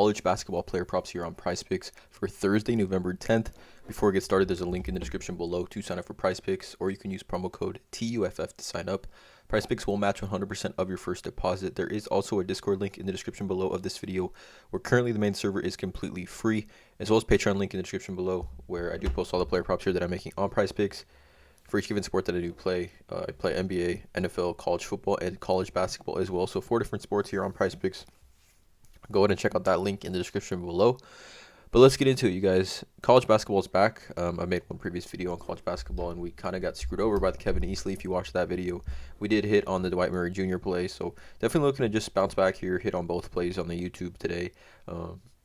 college basketball player props here on PrizePicks for Thursday, November 10th. Before we get started, there's a link in the description below to sign up for PrizePicks, or you can use promo code TUFF to sign up. PrizePicks will match 100% of your first deposit. There is also a Discord link in the description below of this video, where currently the main server is completely free, as well as Patreon link in the description below, where I do post all the player props here that I'm making on PrizePicks. For each given sport that I do play, I play NBA, NFL, college football, and college basketball as well. So 4 different sports here on PrizePicks. Go ahead and check out that link in the description below. But let's get into it, you guys. College basketball is back. I made one previous video on college basketball, and we kind of got screwed over by the Kevin Easley. If you watched that video, we did hit on the Dwight Murray Jr. play. So definitely looking to just bounce back here, hit on both plays on the YouTube today.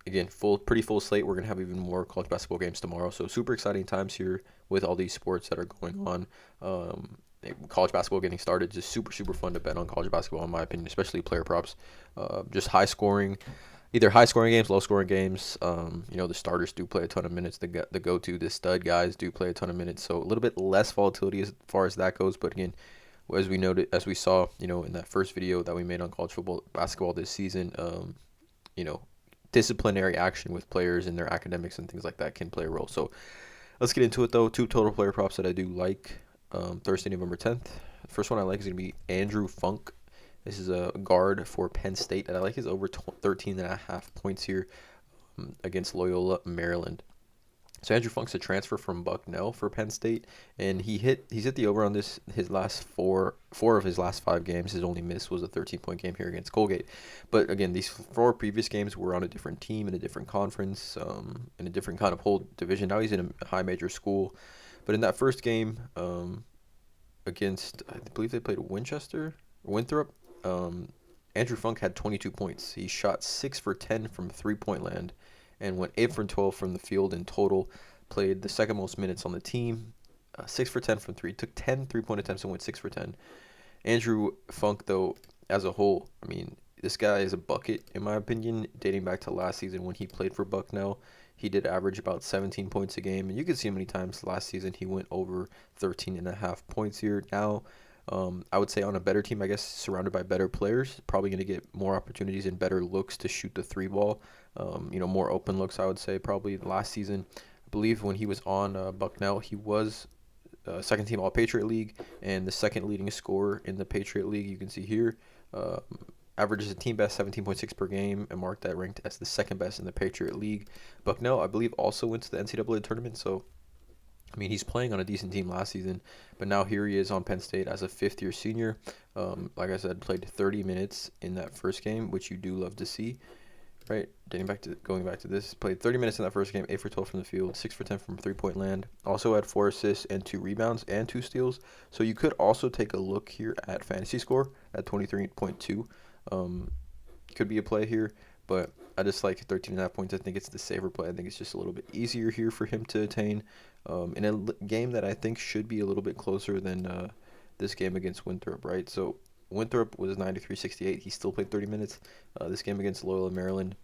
Again, pretty full slate. We're going to have even more college basketball games tomorrow. So super exciting times here with all these sports that are going on. College basketball getting started, just super fun to bet on college basketball in my opinion, especially player props. Just high scoring, either high scoring games, low scoring games. The starters do play a ton of minutes. The stud guys do play a ton of minutes. So a little bit less volatility as far as that goes. But again, as we saw, in that first video that we made on college football, basketball this season, disciplinary action with players and their academics and things like that can play a role. So let's get into it though. 2 total player props that I do like. Thursday, November 10th. The first one I like is going to be Andrew Funk. This is a guard for Penn State, and I like his over 13.5 points here against Loyola, Maryland. So Andrew Funk's a transfer from Bucknell for Penn State, and he's hit the over on his last four of his last 5 games. His only miss was a 13-point game here against Colgate. But again, these 4 previous games were on a different team in a different conference, in a different kind of whole division. Now he's in a high major school. But in that first game against, I believe they played Winthrop, Andrew Funk had 22 points. He shot 6 for 10 from 3-point land and went 8 for 12 from the field in total. Played the second most minutes on the team, 6 for 10 from 3. Took 10 3-point attempts and went 6 for 10. Andrew Funk, though, as a whole, I mean, this guy is a bucket, in my opinion, dating back to last season when he played for Bucknell. He did average about 17 points a game, and you can see how many times last season he went over 13.5 points here. Now, I would say on a better team, I guess, surrounded by better players, probably going to get more opportunities and better looks to shoot the 3 ball. More open looks, I would say, probably last season. I believe when he was on Bucknell, he was second team All-Patriot League and the second leading scorer in the Patriot League. You can see here. Averages a team best 17.6 per game and marked that ranked as the second best in the Patriot League. Bucknell, I believe, also went to the NCAA tournament, so I mean, he's playing on a decent team last season, but now here he is on Penn State as a 5th-year senior. Like I said, played 30 minutes in that first game, which you do love to see, right? Going back to this, played 30 minutes in that first game, 8 for 12 from the field, 6 for 10 from 3-point land. Also had 4 assists and 2 rebounds and 2 steals. So you could also take a look here at fantasy score at 23.2. Could be a play here, but I just like 13.5 points. I think it's the safer play. I think it's just a little bit easier here for him to attain in a game that I think should be a little bit closer than this game against Winthrop, right? So Winthrop was 93-68. He still played 30 minutes. This game against Loyola, Maryland,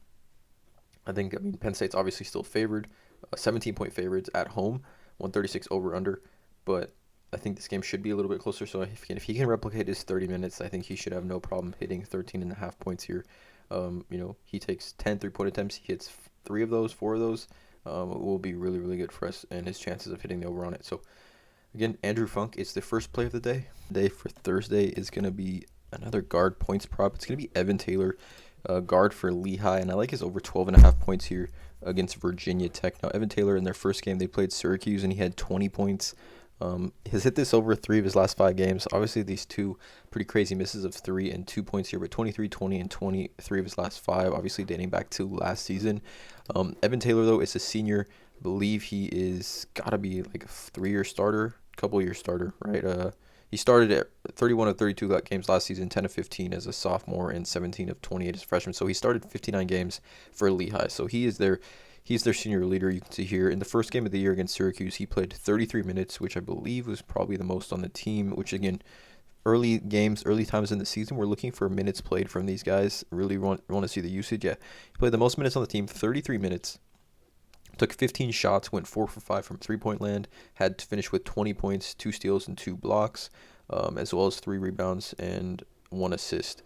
I mean, Penn State's obviously still favored, 17-point favorites at home, 136 over/under, but I think this game should be a little bit closer. So if he can replicate his 30 minutes, I think he should have no problem hitting 13.5 points here. He takes 10 3-point attempts. He hits 4 of those. It will be really good for us and his chances of hitting the over on it. So again, Andrew Funk is the first play of the day. Day for Thursday is going to be another guard points prop. It's going to be Evan Taylor, guard for Lehigh, and I like his over 12.5 points here against Virginia Tech. Now, Evan Taylor, in their first game, they played Syracuse, and he had 20 points. Has hit this over 3 of his last 5 games. Obviously, these 2 pretty crazy misses of 3 and 2 points here, but 23, 20, and 23 of his last 5, obviously dating back to last season. Evan Taylor, though, is a senior. I believe he is got to be like a 3-year starter, couple-year starter, right? He started at 31 of 32 games last season, 10 of 15 as a sophomore, and 17 of 28 as a freshman. So he started 59 games for Lehigh. So he's their senior leader. You can see here in the first game of the year against Syracuse, he played 33 minutes, which I believe was probably the most on the team, which again, early times in the season, we're looking for minutes played from these guys. Really want to see the usage. Yeah, he played the most minutes on the team, 33 minutes. Took 15 shots, went 4 for 5 from 3-point land, had to finish with 20 points, 2 steals, and 2 blocks, as well as 3 rebounds and 1 assist.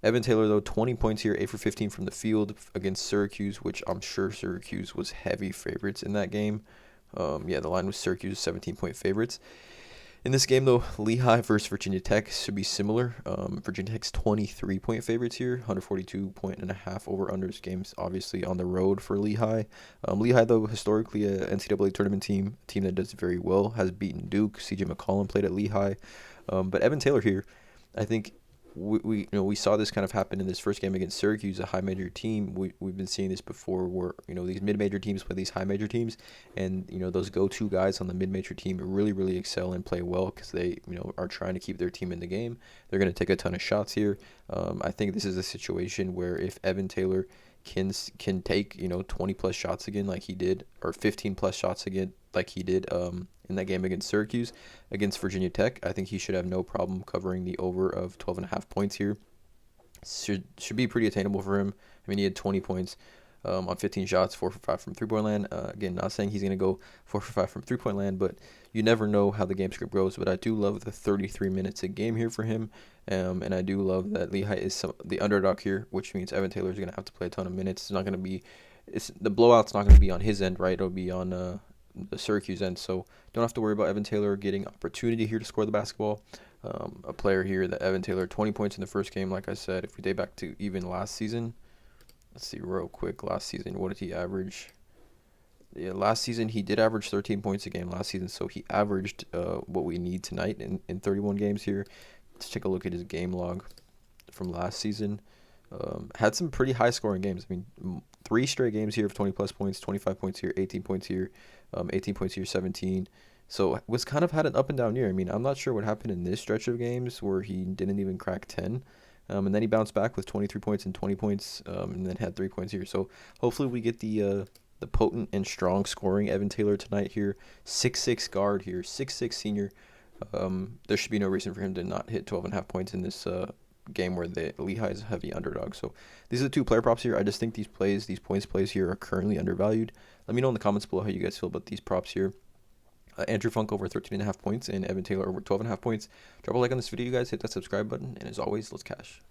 Evan Taylor, though, 20 points here, 8 for 15 from the field against Syracuse, which I'm sure Syracuse was heavy favorites in that game. Yeah, the line was Syracuse 17-point favorites. In this game, though, Lehigh versus Virginia Tech should be similar. Virginia Tech's 23-point favorites here, 142.5 over-unders. Games obviously on the road for Lehigh. Lehigh, though, historically a NCAA tournament team, a team that does very well, has beaten Duke. C.J. McCollum played at Lehigh. But Evan Taylor here, I think we saw this kind of happen in this first game against Syracuse, a high major team. We've been seeing this before, where these mid major teams play these high major teams, and those go-to guys on the mid major team really excel and play well because they are trying to keep their team in the game. They're going to take a ton of shots here. I think this is a situation where if Evan Taylor can take 20 plus shots again like he did, or 15 plus shots again like he did in that game against Syracuse, against Virginia Tech, I think he should have no problem covering the over of 12.5 points here. Should be pretty attainable for him. I mean, he had 20 points on 15 shots, 4 for 5 from three-point land. Again, not saying he's going to go 4 for 5 from three-point land, but you never know how the game script goes. But I do love the 33 minutes a game here for him, and I do love that Lehigh is the underdog here, which means Evan Taylor is going to have to play a ton of minutes. It's not going to be, the blowout's not going to be on his end, right? It'll be on the Syracuse end, so don't have to worry about Evan Taylor getting opportunity here to score the basketball. A player here that Evan Taylor, 20 points in the first game, like I said. If we date back to even last season, let's see real quick. Last season, what did he average? Yeah, last season he did average 13 points a game last season, so he averaged what we need tonight in 31 games here. Let's take a look at his game log from last season. Had some pretty high scoring games. I mean, 3 straight games here of 20 plus points, 25 points here, 18 points here, 18 points here, 17. So was kind of had an up and down year. I mean, I'm not sure what happened in this stretch of games where he didn't even crack 10. And then he bounced back with 23 points and 20 points, and then had 3 points here. So hopefully we get the potent and strong scoring Evan Taylor tonight here. 6'6" guard here, 6'6" senior. There should be no reason for him to not hit 12.5 points in this game where the Lehigh is a heavy underdog. So these are the 2 player props here. I just think these points plays here are currently undervalued. Let me know in the comments below how you guys feel about these props here. Andrew Funk over 13.5 points and Evan Taylor over 12.5 points. Drop a like on this video, you guys. Hit that subscribe button. And as always, let's cash.